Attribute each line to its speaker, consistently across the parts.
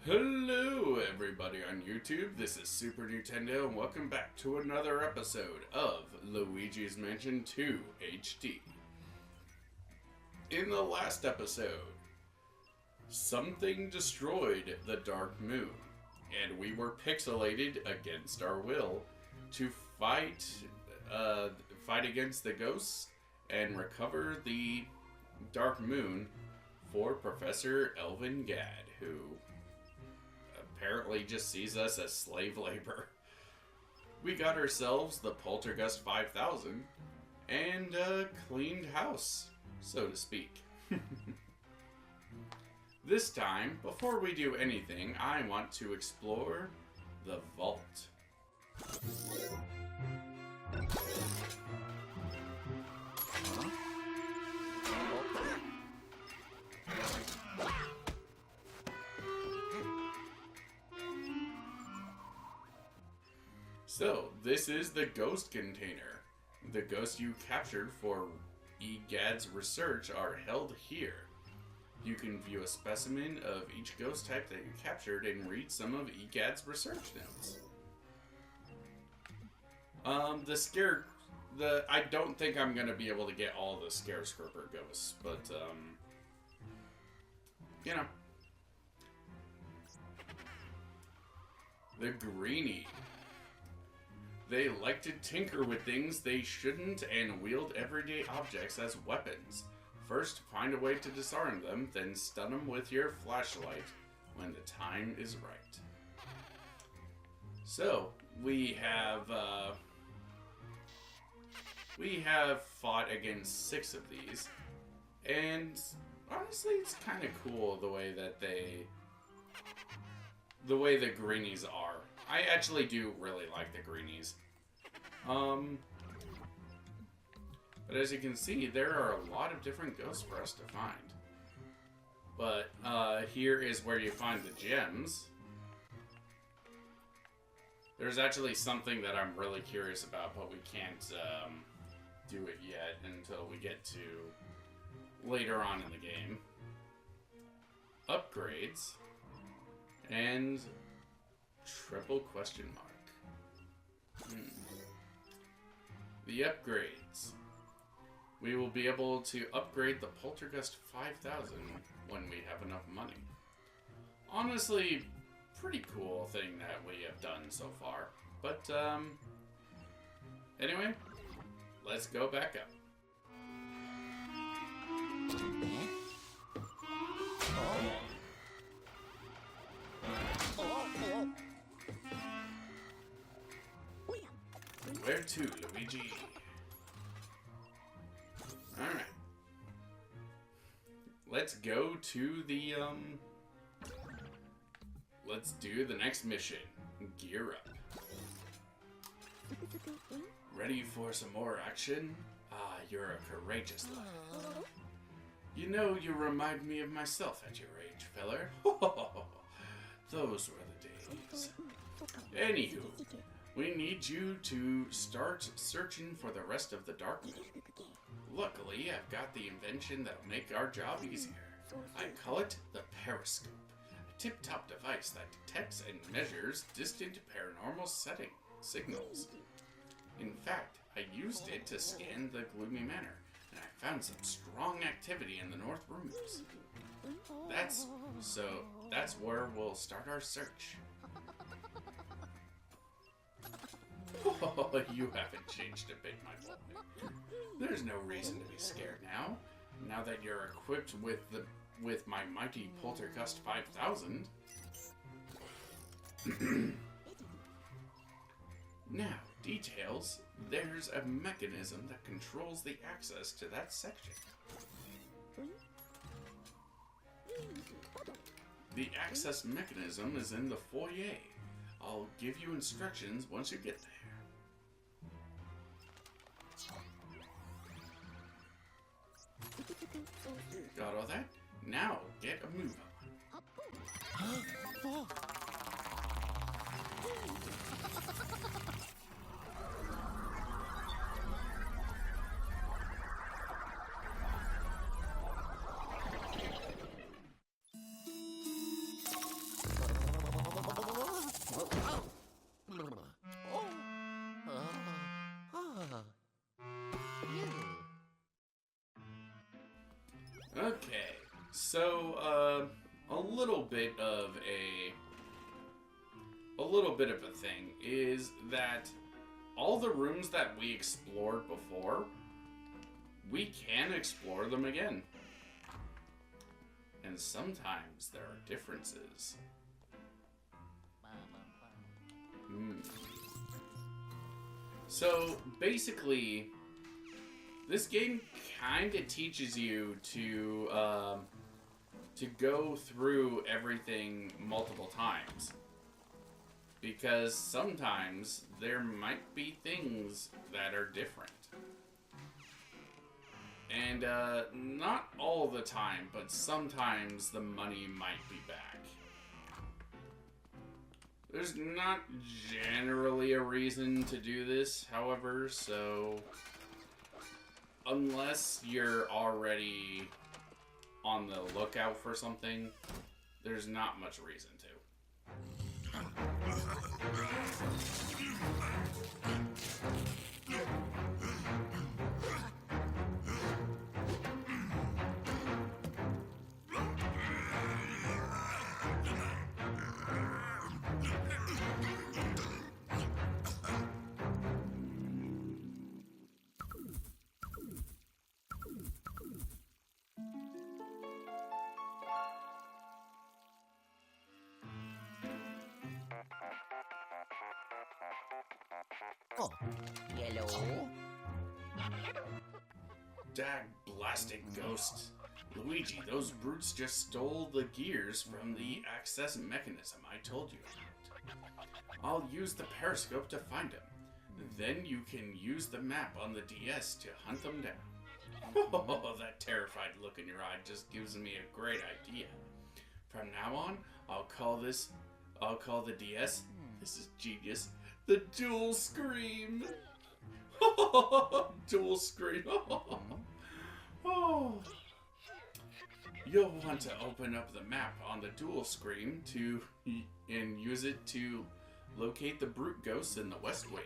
Speaker 1: Hello everybody on YouTube, this is Super Nintendo and welcome back to another episode of Luigi's Mansion 2 HD. In the last episode, something destroyed the Dark Moon, and we were pixelated against our will to fight against the ghosts and recover the Dark Moon for Professor Elvin Gadd, who apparently just sees us as slave labor. We got ourselves the Poltergust 5000 and a cleaned house, so to speak. This time, before we do anything, I want to explore the vault. So, this is the ghost container. The ghosts you captured for Gadd's research are held here. You can view a specimen of each ghost type that you captured and read some of Gadd's research notes. I don't think I'm going to be able to get all the Scarecroper ghosts, but, you know. The Greenie. They like to tinker with things they shouldn't and wield everyday objects as weapons. First, find a way to disarm them, then stun them with your flashlight when the time is right. So, we have fought against 6 of these, and honestly, it's kind of cool the way that the Greenies are. I actually do really like the Greenies. But as you can see, there are a lot of different ghosts for us to find. But here is where you find the gems. There's actually something that I'm really curious about, but we can't do it yet until we get to later on in the game. Upgrades. And triple question mark. The upgrades. We will be able to upgrade the Poltergust 5000 when we have enough money. Honestly, pretty cool thing that we have done so far. But, anyway, let's go back up. Where to, Luigi? Alright. Let's go to the, let's do the next mission. Gear up. Ready for some more action? Ah, you're a courageous lad. You know, you remind me of myself at your age, feller. Those were the days. Anywho, we need you to start searching for the rest of the Dark Moon. Luckily, I've got the invention that'll make our job easier. I call it the Periscope, a tip-top device that detects and measures distant paranormal signals. In fact, I used it to scan the gloomy manor, and I found some strong activity in the north rooms. That's where we'll start our search. Oh, you haven't changed a bit, my boy. There's no reason to be scared now that you're equipped with my mighty Poltergust 5000. Now, details. There's a mechanism that controls the access to that section. The access mechanism is in the foyer. I'll give you instructions once you get there. Got all that? Now, get a move on. So, a little bit of a thing is that all the rooms that we explored before, we can explore them again. And sometimes there are differences. So, basically, this game kind of teaches you to go through everything multiple times. Because sometimes there might be things that are different. And not all the time, but sometimes the money might be back. There's not generally a reason to do this, however, so unless you're already on the lookout for something, there's not much reason to.
Speaker 2: Oh, yellow.
Speaker 1: Dag blasted ghosts. Luigi, those brutes just stole the gears from the access mechanism I told you about. I'll use the periscope to find them. Then you can use the map on the DS to hunt them down. Oh, that terrified look in your eye just gives me a great idea. From now on, I'll call the DS, this is genius, the dual scream. Dual scream. Oh. You'll want to open up the map on the dual screen and use it to locate the brute ghosts in the West Wing.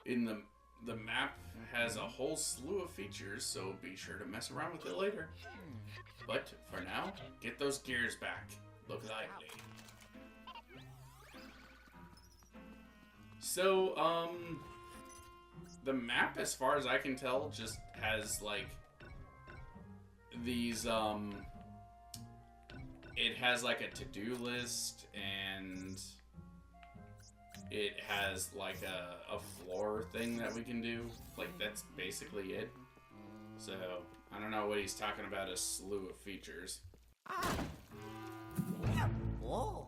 Speaker 1: In the map has a whole slew of features, so be sure to mess around with it later. But for now, get those gears back. Look lively. So, the map, as far as I can tell, just has, like, these, it has, like, a to-do list, and it has, like, a floor thing that we can do. Like, that's basically it. So, I don't know what he's talking about, a slew of features.
Speaker 2: Whoa.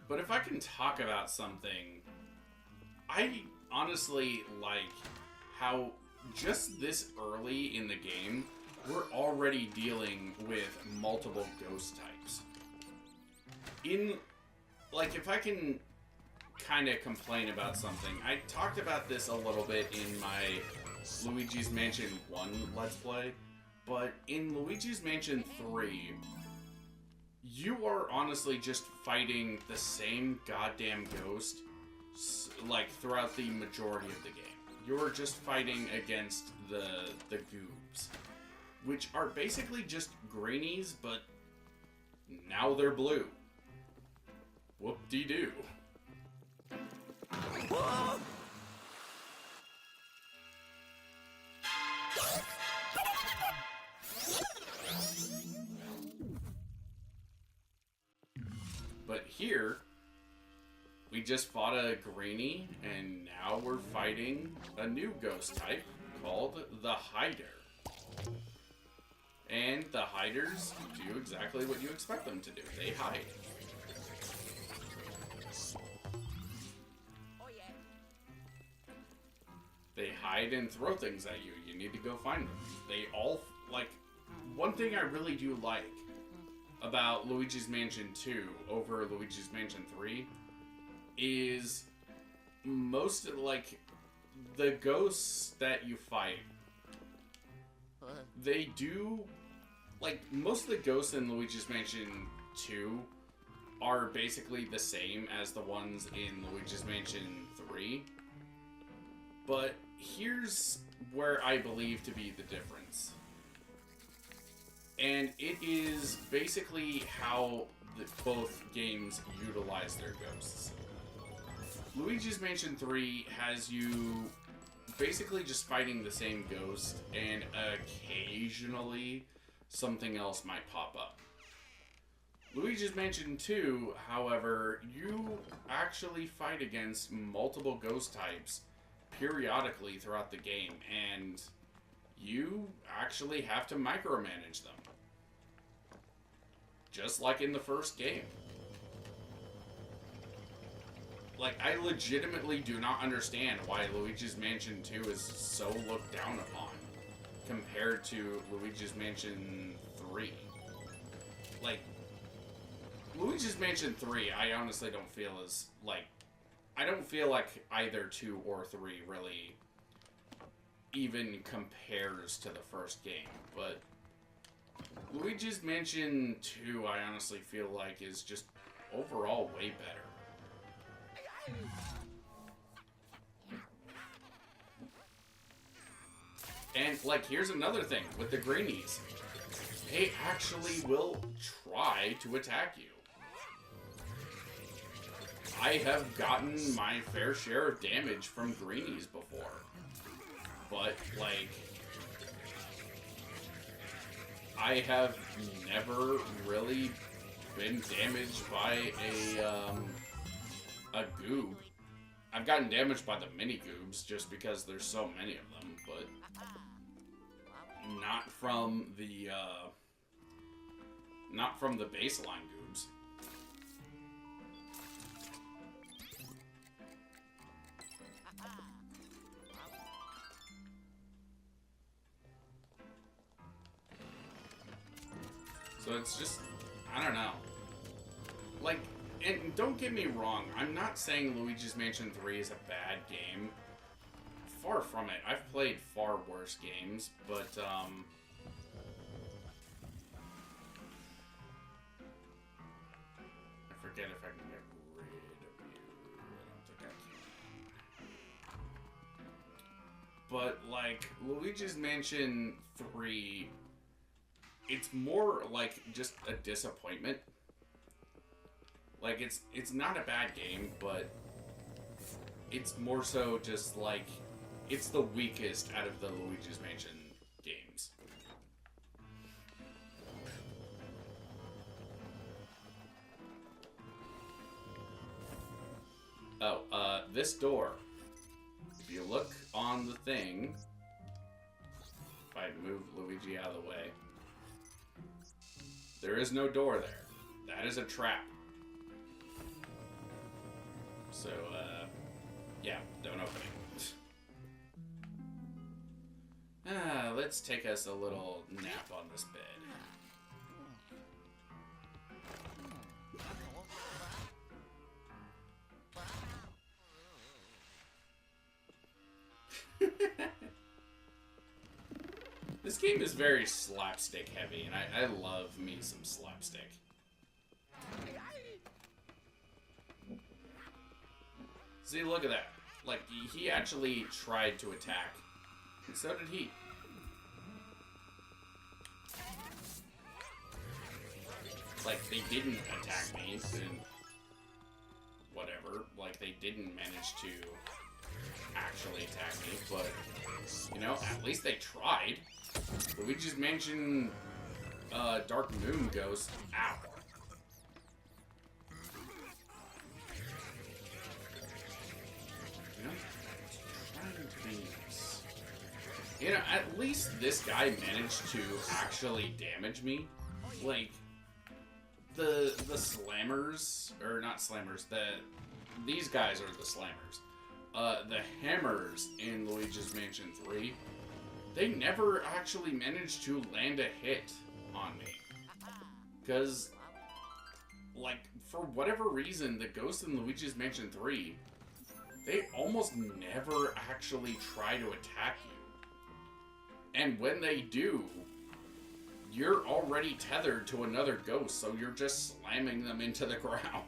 Speaker 1: But if I can talk about something, I honestly like how just this early in the game, we're already dealing with multiple ghost types. If I can kind of complain about something, I talked about this a little bit in my Luigi's Mansion 1 Let's Play, but in Luigi's Mansion 3, you are honestly just fighting the same goddamn ghost, like, throughout the majority of the game. You're just fighting against the goobs, which are basically just greenies, but now they're blue. Whoop-de-doo. But here, we just fought a greenie, and now we're fighting a new ghost type called the Hider. And the Hiders do exactly what you expect them to do. They hide. They hide and throw things at you. You need to go find them. They all, like, one thing I really do like about Luigi's Mansion 2 over Luigi's Mansion 3 is most, like, the ghosts that you fight, they do, like, most of the ghosts in Luigi's Mansion 2 are basically the same as the ones in Luigi's Mansion 3. But here's where I believe to be the difference. And it is basically how both games utilize their ghosts. Luigi's Mansion 3 has you basically just fighting the same ghost, and occasionally something else might pop up. Luigi's Mansion 2, however, you actually fight against multiple ghost types periodically throughout the game, and you actually have to micromanage them. Just like in the first game. Like, I legitimately do not understand why Luigi's Mansion 2 is so looked down upon compared to Luigi's Mansion 3. Like, Luigi's Mansion 3, I honestly don't feel as, like, I don't feel like either 2 or 3 really even compares to the first game, but Luigi's Mansion 2, I honestly feel like, is just overall way better. And, like, here's another thing with the greenies. They actually will try to attack you. I have gotten my fair share of damage from greenies before. But, like, I have never really been damaged by a goob. I've gotten damaged by the mini goobs just because there's so many of them, but not from the baseline goobs. So it's just, I don't know. Like, and don't get me wrong, I'm not saying Luigi's Mansion 3 is a bad game. Far from it. I've played far worse games, but, I forget if I can get rid of you. I don't think I can. But, like, Luigi's Mansion 3, it's more like just a disappointment. Like, it's not a bad game, but it's more so just like, it's the weakest out of the Luigi's Mansion games. Oh, this door. If you look on the thing, if I move Luigi out of the way, there is no door there. That is a trap. So, yeah, don't open it. Let's take us a little nap on this bed. This game is very slapstick heavy, and I love me some slapstick. See, look at that. Like, he actually tried to attack. And so did he. Like, they didn't attack me, and whatever. Like, they didn't manage to actually attack me, but, you know, at least they tried. Luigi's Mansion, Dark Moon Ghost. Ow. You know, at least this guy managed to actually damage me. Like, the slammers, or not slammers, these guys are the slammers. The hammers in Luigi's Mansion 3, they never actually managed to land a hit on me. Because, like, for whatever reason, the ghosts in Luigi's Mansion 3, they almost never actually try to attack you. And when they do, you're already tethered to another ghost, so you're just slamming them into the ground.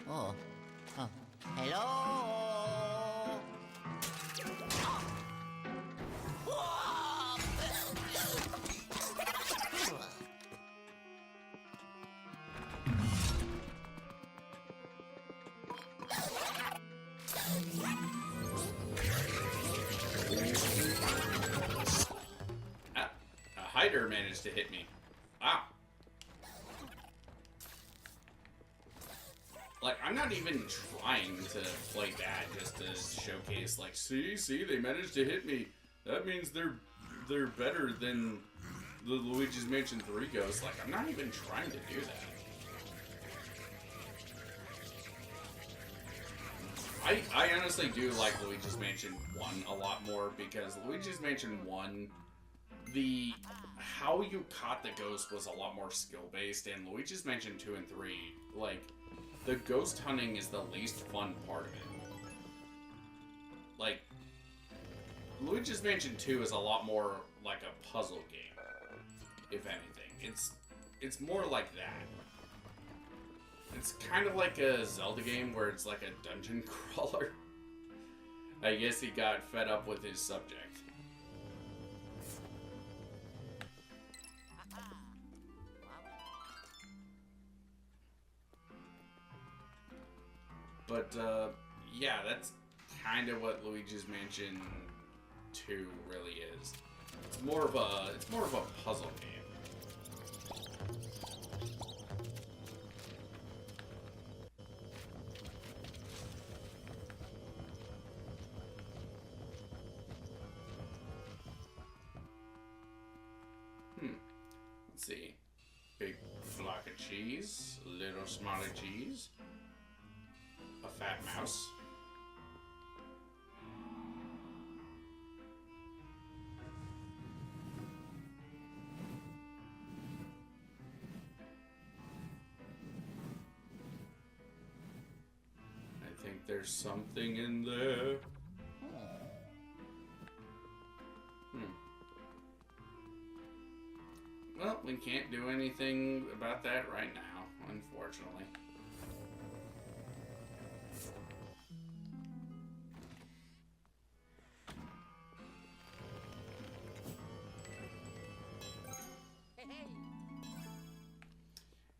Speaker 2: Oh. Oh. Hello?
Speaker 1: A hider managed to hit me. Wow. Like, I'm not even trying to play bad just to showcase, like, see, they managed to hit me. That means they're better than the Luigi's Mansion 3 ghosts. Like, I'm not even trying to do that. I honestly do like Luigi's Mansion 1 a lot more, because Luigi's Mansion 1, how you caught the ghost was a lot more skill-based, and Luigi's Mansion 2 and 3, like, the ghost hunting is the least fun part of it. Like, Luigi's Mansion 2 is a lot more like a puzzle game, if anything. It's more like that. It's kind of like a Zelda game where it's like a dungeon crawler. I guess he got fed up with his subject. But, yeah, that's kind of what Luigi's Mansion 2 really is. It's more of a puzzle game. Let's see. Big block of cheese, little smaller cheese, a fat mouse. I think there's something in there. Well, we can't do anything about that right now, unfortunately.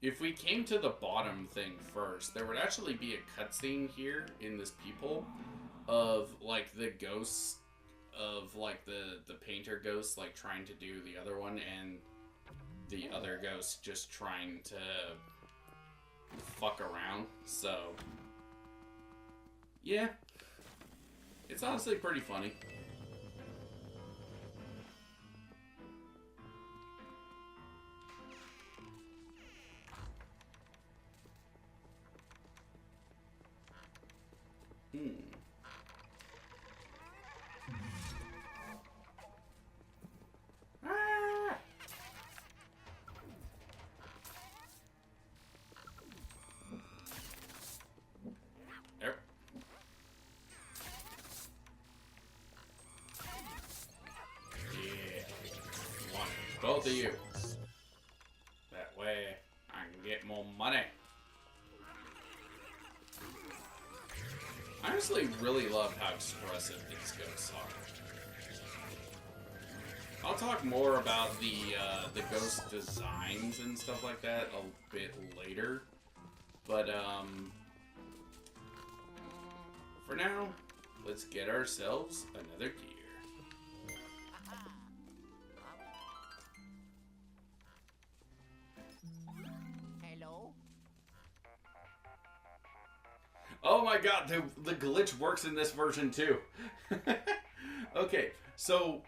Speaker 1: If we came to the bottom thing first, there would actually be a cutscene here in this people of, like, the ghosts of, like, the painter ghosts, like, trying to do the other one, and the other ghosts just trying to fuck around. So, yeah, it's honestly pretty funny. Both of you. That way I can get more money. I honestly really love how expressive these ghosts are. I'll talk more about the ghost designs and stuff like that a bit later. But for now, let's get ourselves another gear. Oh my god, the glitch works in this version too. Okay, so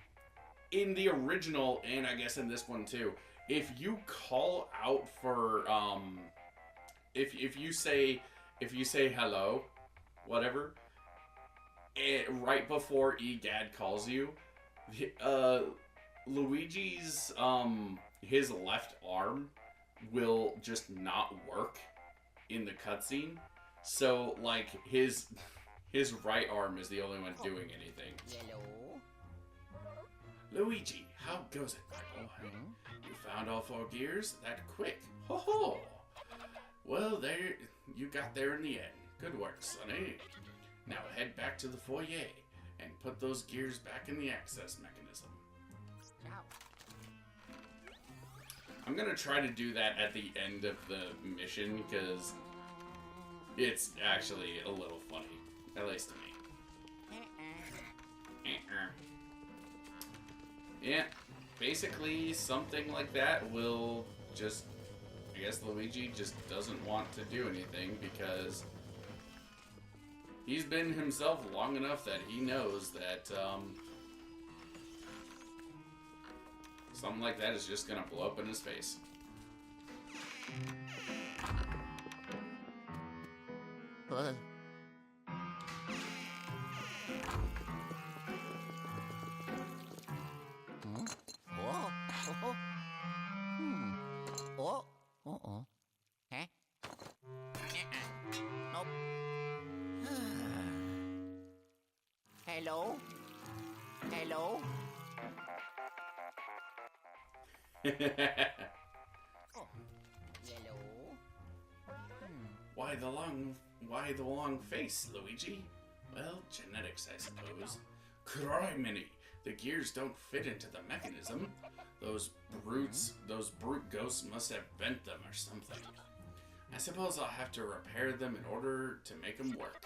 Speaker 1: in the original, and I guess in this one too, if you call out for if you say hello, whatever, right before Egad calls you, Luigi's his left arm will just not work in the cutscene. So, like, his right arm is the only one doing anything. Luigi, how goes it, my boy? You found all 4 gears that quick. Ho ho! Well, there, you got there in the end. Good work, Sonny. Now head back to the foyer and put those gears back in the access mechanism. I'm gonna try to do that at the end of the mission because it's actually a little funny, at least to me. Yeah, basically something like that will just, I guess Luigi just doesn't want to do anything because he's been himself long enough that he knows that something like that is just gonna blow up in his face.
Speaker 2: Hello? Hello? Oh, yellow.
Speaker 1: Why the long face, Luigi? Well, genetics, I suppose. Criminy! The gears don't fit into the mechanism. Those brute ghosts must have bent them or something. I suppose I'll have to repair them in order to make them work.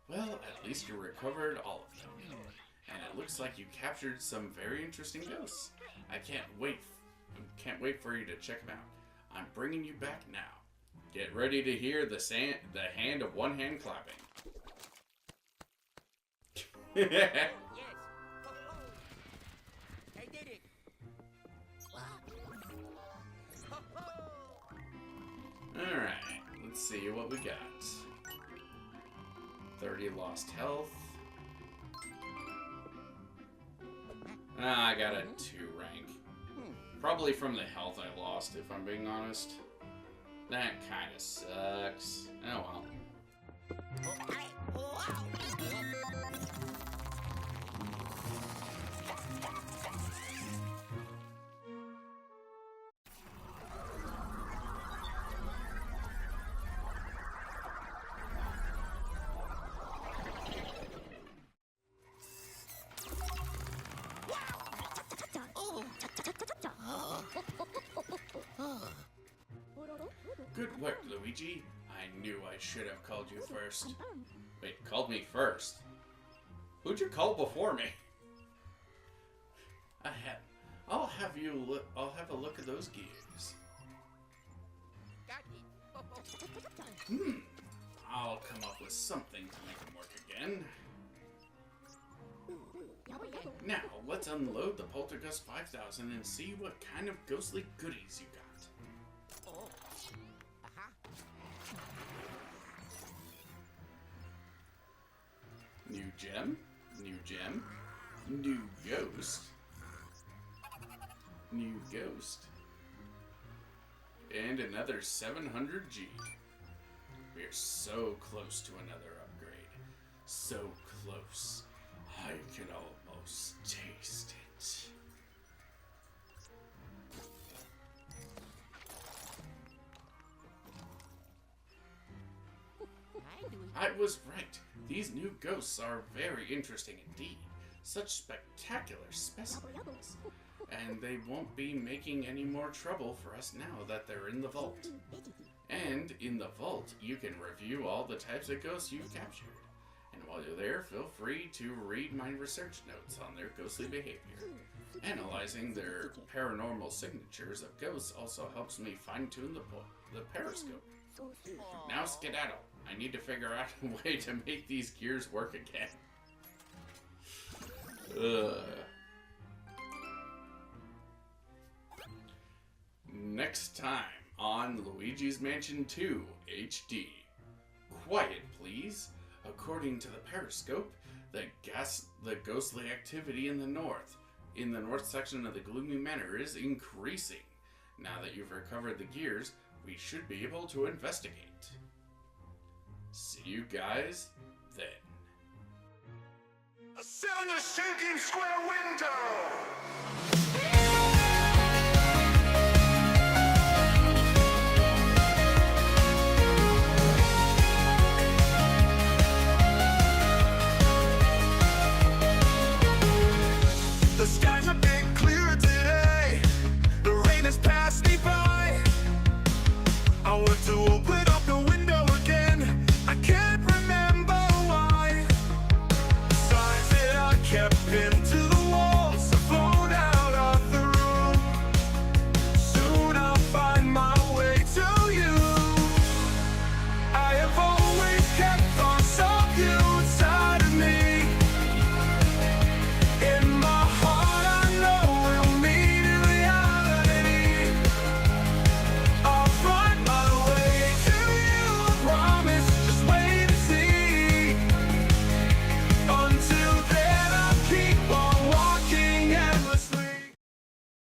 Speaker 1: Well, at least you recovered all of them. And it looks like you captured some very interesting ghosts. I can't wait for you to check them out. I'm bringing you back now. Get ready to hear the hand of one hand clapping.
Speaker 2: Yes. I did it.
Speaker 1: Alright, let's see what we got. 30 lost health. I got a 2 rank. Probably from the health I lost, if I'm being honest. That kinda sucks. Oh well. Good work, Luigi. I knew I should have called you first. Wait, called me first? Who'd you call before me? I'll have a look at those gears. I'll come up with something to make them work again. Now, let's unload the Poltergust 5000 and see what kind of ghostly goodies you got. New gem, new gem, new ghost, new ghost, and another 700G. We're so close to another upgrade. So close. I can almost taste it. I was right. These new ghosts are very interesting indeed. Such spectacular specimens. And they won't be making any more trouble for us now that they're in the vault. And in the vault, you can review all the types of ghosts you've captured. And while you're there, feel free to read my research notes on their ghostly behavior. Analyzing their paranormal signatures of ghosts also helps me fine-tune the periscope. Now skedaddle. I need to figure out a way to make these gears work again. Next time on Luigi's Mansion 2 HD. Quiet, please. According to the periscope, the ghostly activity in the north section of the gloomy manor is increasing. Now that you've recovered the gears, we should be able to investigate. See you guys then.
Speaker 3: A 7 a sinking square window!